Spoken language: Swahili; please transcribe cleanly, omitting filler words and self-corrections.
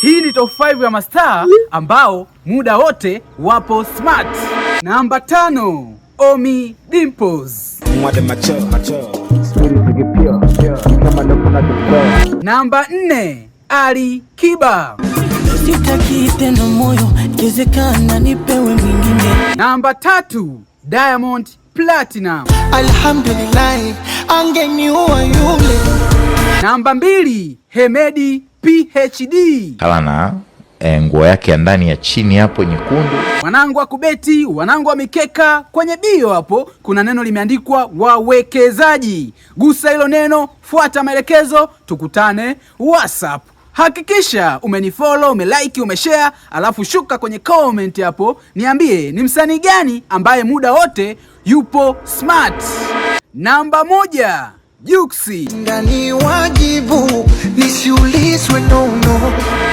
Hii ni top 5 ya mastaa ambao muda wote wapo smart. Namba 5, Ommy Dimpoz. Namba 4, Ali Kiba. Sitaki tena moyo, ikiwezekana nipewe mwingine. Namba 3, Diamond Platinum. Alhamdulillah, angeniua yule. Namba 2, Hemedi PhD. Kalana nguo yake ya ndani ya chini hapo nyekundu. Wanangu wa kubeti, wanangu wa mikeka, kwenye bio hapo kuna neno limeandikwa wawekezaji. Gusa hilo neno, fuata maelekezo, tukutane WhatsApp. Hakikisha umenifollow, umelike, umeshare, alafu shuka kwenye comment hapo niambie ni msanii gani ambaye muda wote yupo smart. Namba 1, Jux. Ndani wajibu nisiulizwe no.